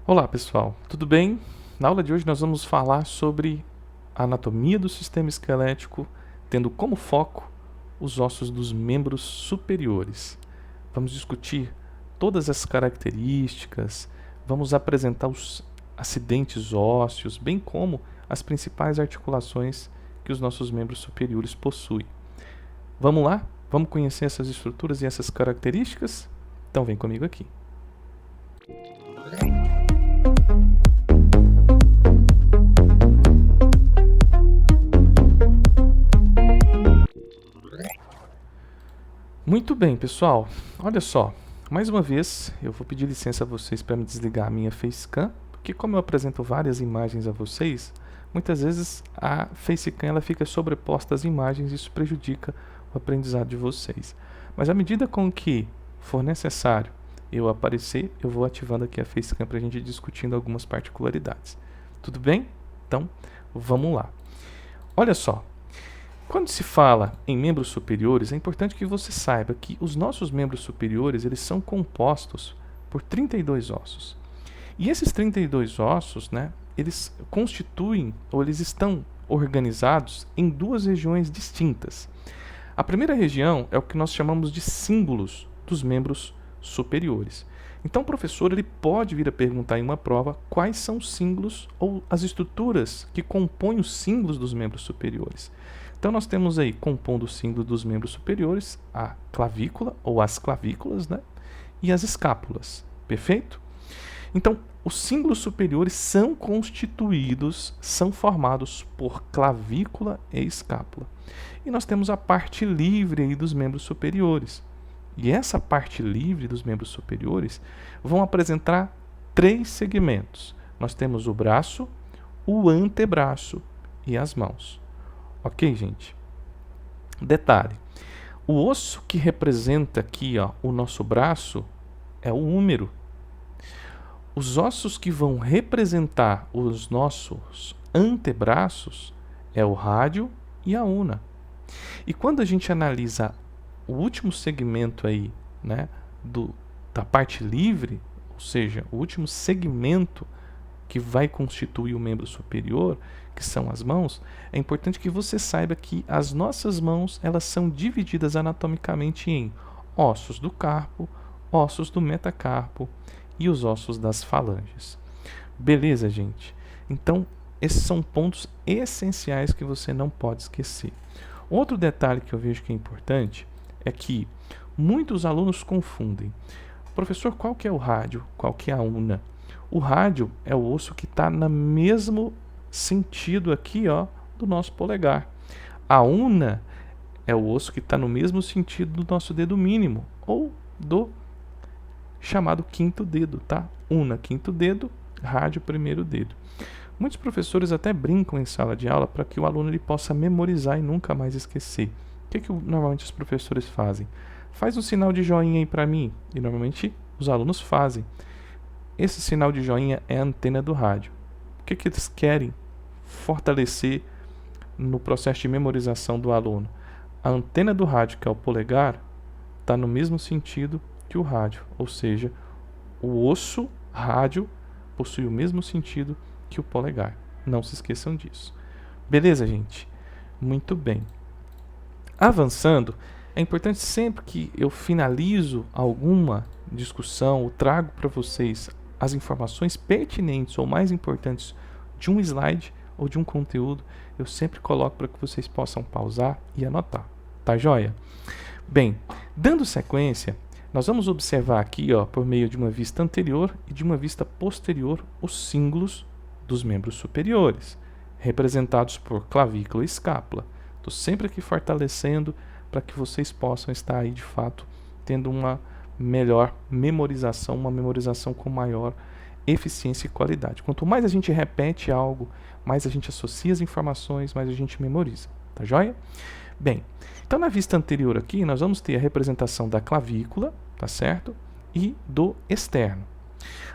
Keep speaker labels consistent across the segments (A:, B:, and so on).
A: Olá pessoal, tudo bem? Na aula de hoje nós vamos falar sobre a anatomia do sistema esquelético, tendo como foco os ossos dos membros superiores. Vamos discutir todas as características, vamos apresentar os acidentes ósseos, bem como as principais articulações que os nossos membros superiores possuem. Vamos lá? Vamos conhecer essas estruturas e essas características? Então vem comigo aqui. Muito bem, pessoal. Olha só, mais uma vez eu vou pedir licença a vocês para me desligar a minha facecam, porque como eu apresento várias imagens a vocês, muitas vezes a facecam ela fica sobreposta às imagens e isso prejudica o aprendizado de vocês. Mas à medida com que for necessário eu aparecer, eu vou ativando aqui a facecam para a gente ir discutindo algumas particularidades. Tudo bem? Então, vamos lá. Olha só. Quando se fala em membros superiores, é importante que você saiba que os nossos membros superiores eles são compostos por 32 ossos. E esses 32 ossos, eles constituem, ou eles estão organizados em duas regiões distintas. A primeira região é o que nós chamamos de símbolos dos membros superiores. Então, o professor ele pode vir a perguntar em uma prova quais são os símbolos ou as estruturas que compõem os símbolos dos membros superiores. Então, nós temos aí, compondo o símbolo dos membros superiores, a clavícula ou as clavículas, e as escápulas. Perfeito? Então, os símbolos superiores são constituídos, são formados por clavícula e escápula. E nós temos a parte livre aí dos membros superiores. E essa parte livre dos membros superiores vão apresentar três segmentos. Nós temos o braço, o antebraço e as mãos. Ok, gente? Detalhe, o osso que representa aqui o nosso braço é o húmero. Os ossos que vão representar os nossos antebraços é o rádio e a una. E quando a gente analisa o último segmento aí, da parte livre, ou seja, o último segmento que vai constituir o membro superior, que são as mãos, é importante que você saiba que as nossas mãos elas são divididas anatomicamente em ossos do carpo, ossos do metacarpo e os ossos das falanges. Beleza, gente? Então, esses são pontos essenciais que você não pode esquecer. Outro detalhe que eu vejo que é importante é que muitos alunos confundem. Professor, qual que é o rádio? Qual que é a una? O rádio é o osso que está no mesmo sentido aqui, do nosso polegar. A una é o osso que está no mesmo sentido do nosso dedo mínimo, ou do chamado quinto dedo, tá? Una, quinto dedo, rádio, primeiro dedo. Muitos professores até brincam em sala de aula para que o aluno ele possa memorizar e nunca mais esquecer. O que normalmente os professores fazem? Faz um sinal de joinha aí para mim. E normalmente os alunos fazem. Esse sinal de joinha é a antena do rádio. O que eles querem fortalecer no processo de memorização do aluno? A antena do rádio, que é o polegar, está no mesmo sentido que o rádio. Ou seja, o osso rádio possui o mesmo sentido que o polegar. Não se esqueçam disso. Beleza, gente? Muito bem. Avançando, é importante sempre que eu finalizo alguma discussão ou trago para vocês as informações pertinentes ou mais importantes de um slide ou de um conteúdo, eu sempre coloco para que vocês possam pausar e anotar. Tá joia? Bem, dando sequência, nós vamos observar aqui, por meio de uma vista anterior e de uma vista posterior, os símbolos dos membros superiores, representados por clavícula e escápula. Estou sempre aqui fortalecendo para que vocês possam estar aí, de fato, tendo uma melhor memorização, uma memorização com maior eficiência e qualidade. Quanto mais a gente repete algo, mais a gente associa as informações, mais a gente memoriza. Tá joia? Bem, então na vista anterior aqui, nós vamos ter a representação da clavícula, tá certo? E do externo.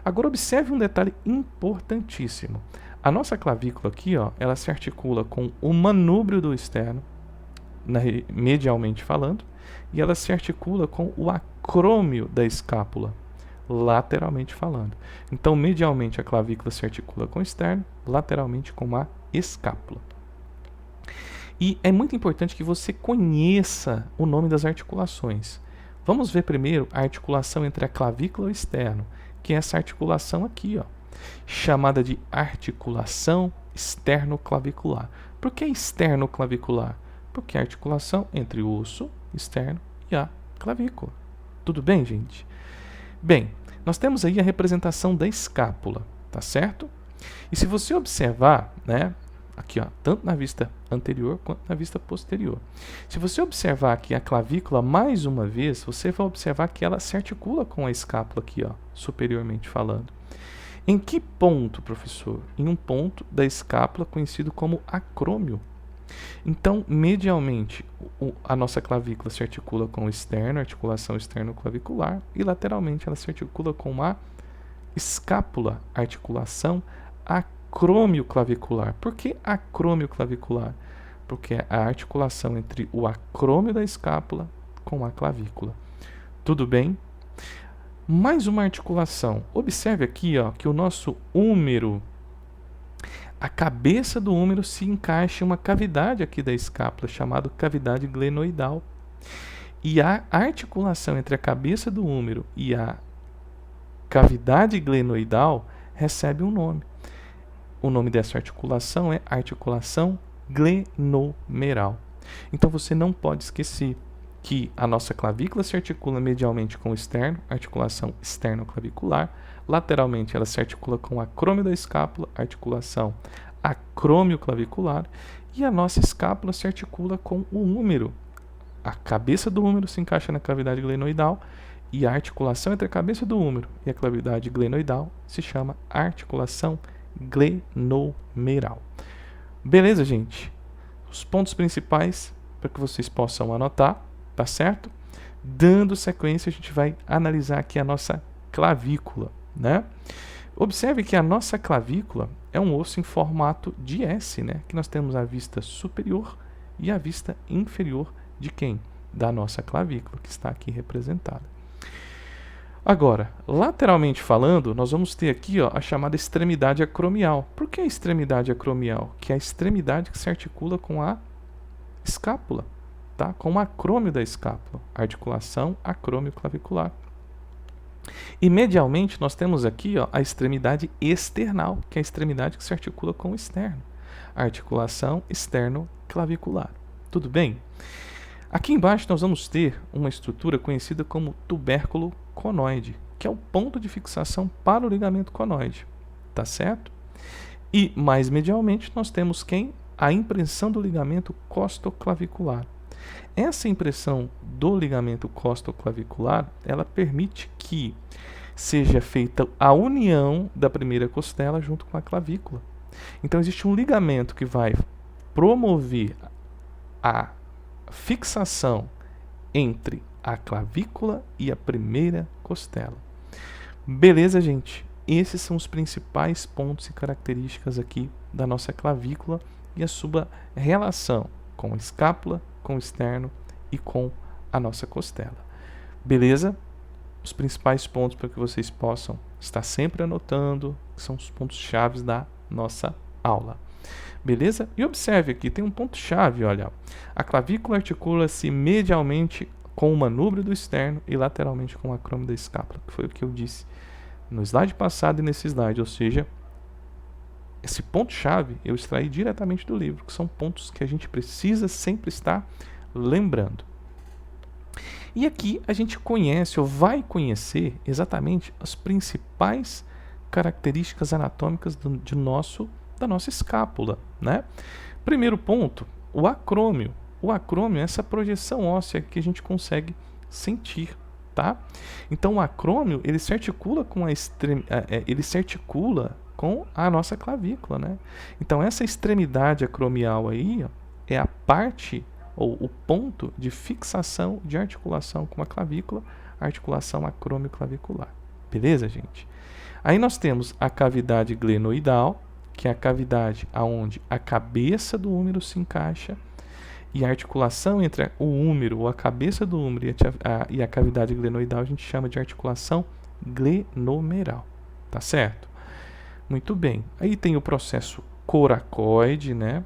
A: Agora observe um detalhe importantíssimo. A nossa clavícula aqui, ela se articula com o manúbrio do externo, medialmente falando, e ela se articula com o acrômio da escápula, lateralmente falando. Então, medialmente a clavícula se articula com o externo, lateralmente com a escápula. E é muito importante que você conheça o nome das articulações. Vamos ver primeiro a articulação entre a clavícula e o externo, que é essa articulação aqui, ó, chamada de articulação externo-clavicular. Por que externo-clavicular? Porque é a articulação entre o osso externo e a clavícula. Tudo bem, gente? Bem, nós temos aí a representação da escápula, tá certo? E se você observar, né, aqui, ó, tanto na vista anterior quanto na vista posterior. Se você observar aqui a clavícula mais uma vez, você vai observar que ela se articula com a escápula aqui, ó, superiormente falando. Em que ponto, professor? Em um ponto da escápula conhecido como acrômio. Então, medialmente, a nossa clavícula se articula com o externo, articulação externo-clavicular, e lateralmente ela se articula com a escápula, articulação acrômio-clavicular. Por que acrômio-clavicular? Porque é a articulação entre o acrômio da escápula com a clavícula. Tudo bem? Mais uma articulação. Observe aqui, ó, que o nosso húmero, a cabeça do húmero se encaixa em uma cavidade aqui da escápula, chamada cavidade glenoidal. E a articulação entre a cabeça do húmero e a cavidade glenoidal recebe um nome. O nome dessa articulação é articulação glenomeral. Então você não pode esquecer que a nossa clavícula se articula medialmente com o externo, articulação externo-clavicular. Lateralmente ela se articula com o acrômio da escápula, articulação acrômio-clavicular. E a nossa escápula se articula com o húmero. A cabeça do húmero se encaixa na cavidade glenoidal e a articulação entre a cabeça do húmero e a cavidade glenoidal se chama articulação glenomeral. Beleza, gente? Os pontos principais para que vocês possam anotar, tá certo? Dando sequência, a gente vai analisar aqui a nossa clavícula, né? Observe que a nossa clavícula é um osso em formato de S, né? Que nós temos a vista superior e a vista inferior de quem? Da nossa clavícula, que está aqui representada. Agora, lateralmente falando, nós vamos ter aqui, ó, a chamada extremidade acromial. Por que a extremidade acromial? Que é a extremidade que se articula com a escápula, tá? Com o acrômio da escápula, articulação acrômio-clavicular. E medialmente nós temos aqui, ó, a extremidade external, que é a extremidade que se articula com o externo, articulação externo-clavicular. Tudo bem? Aqui embaixo nós vamos ter uma estrutura conhecida como tubérculo conoide, que é o ponto de fixação para o ligamento conoide, tá certo? E mais medialmente nós temos quem? A impressão do ligamento costoclavicular. Essa impressão do ligamento costoclavicular, ela permite que seja feita a união da primeira costela junto com a clavícula. Então existe um ligamento que vai promover a fixação entre a clavícula e a primeira costela. Beleza, gente? Esses são os principais pontos e características aqui da nossa clavícula e a sua relação com a escápula, com o externo e com a nossa costela. Beleza? Os principais pontos para que vocês possam estar sempre anotando, que são os pontos chaves da nossa aula. Beleza? E observe aqui, tem um ponto-chave, olha. A clavícula articula-se medialmente com o manúbrio do externo e lateralmente com o acrômio da escápula, que foi o que eu disse no slide passado e nesse slide, ou seja, esse ponto-chave eu extraí diretamente do livro, que são pontos que a gente precisa sempre estar lembrando. E aqui a gente conhece, ou vai conhecer, exatamente as principais características anatômicas da nossa escápula, né? Primeiro ponto, o acrômio. O acrômio é essa projeção óssea que a gente consegue sentir, tá? Então o acrômio, ele se articula com ele se articula com a nossa clavícula, né? Então essa extremidade acromial aí, ó, é a parte ou o ponto de fixação de articulação com a clavícula, articulação acrômio-clavicular. Beleza, gente? Aí nós temos a cavidade glenoidal, que é a cavidade aonde a cabeça do húmero se encaixa, e a articulação entre o húmero, ou a cabeça do húmero e a cavidade glenoidal a gente chama de articulação glenomeral, tá certo? Muito bem. Aí tem o processo coracoide, né?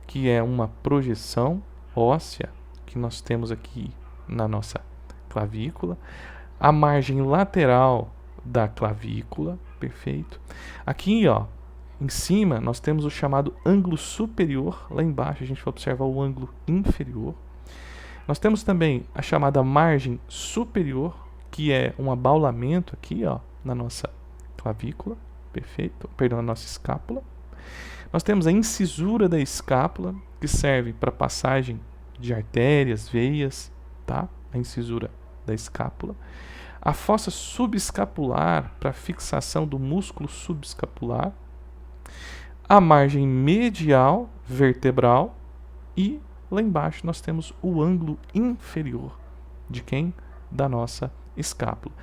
A: Que é uma projeção óssea que nós temos aqui na nossa clavícula. A margem lateral da clavícula, perfeito. Aqui, ó, em cima, nós temos o chamado ângulo superior. Lá embaixo a gente vai observar o ângulo inferior. Nós temos também a chamada margem superior, que é um abaulamento aqui, ó, na nossa clavícula, perfeito, perdão, na nossa escápula. Nós temos a incisura da escápula, que serve para passagem de artérias, veias, tá? A incisura da escápula. A fossa subescapular, para fixação do músculo subescapular. A margem medial vertebral e lá embaixo nós temos o ângulo inferior de quem? Da nossa escápula.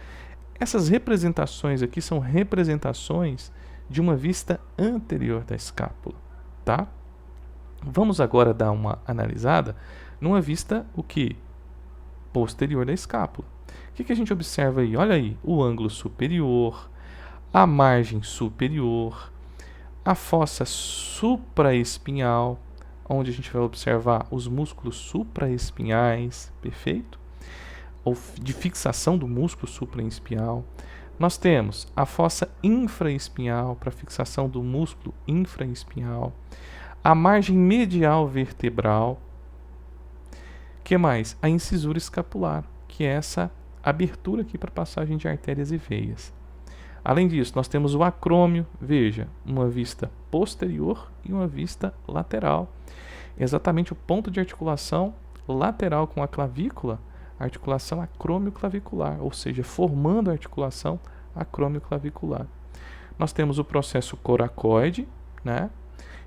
A: Essas representações aqui são representações de uma vista anterior da escápula, tá? Vamos agora dar uma analisada numa vista o que? Posterior da escápula. O que a gente observa aí? Olha aí, o ângulo superior, a margem superior, a fossa supraespinhal, onde a gente vai observar os músculos supraespinhais, perfeito? Ou de fixação do músculo supraespinhal. Nós temos a fossa infraespinhal para fixação do músculo infraespinhal, a margem medial vertebral. Que mais? A incisura escapular, que é essa abertura aqui para passagem de artérias e veias. Além disso, nós temos o acrômio, veja, uma vista posterior e uma vista lateral. Exatamente o ponto de articulação lateral com a clavícula, a articulação acrômio-clavicular, ou seja, formando a articulação acrômio-clavicular. Nós temos o processo coracoide, né?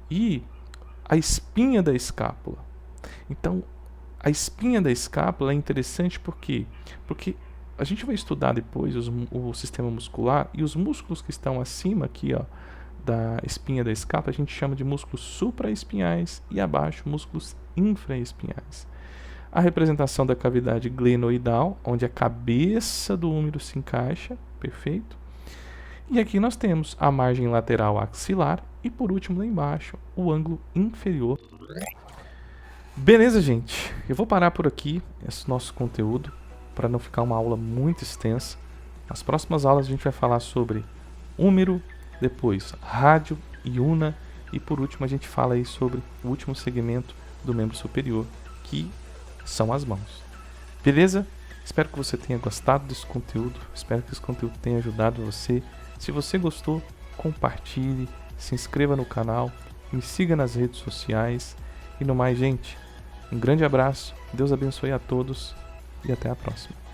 A: E a espinha da escápula. Então, a espinha da escápula é interessante porque a gente vai estudar depois o sistema muscular e os músculos que estão acima aqui, ó, da espinha da escápula, a gente chama de músculos supraespinhais e abaixo músculos infraespinhais. A representação da cavidade glenoidal, onde a cabeça do úmero se encaixa, perfeito. E aqui nós temos a margem lateral axilar e por último lá embaixo o ângulo inferior. Beleza, gente? Eu vou parar por aqui esse nosso conteúdo para não ficar uma aula muito extensa. Nas próximas aulas a gente vai falar sobre úmero, depois rádio e una e por último a gente fala aí sobre o último segmento do membro superior, que são as mãos. Beleza? Espero que você tenha gostado desse conteúdo, espero que esse conteúdo tenha ajudado você. Se você gostou, compartilhe, se inscreva no canal, me siga nas redes sociais e no mais, gente, um grande abraço, Deus abençoe a todos e até a próxima.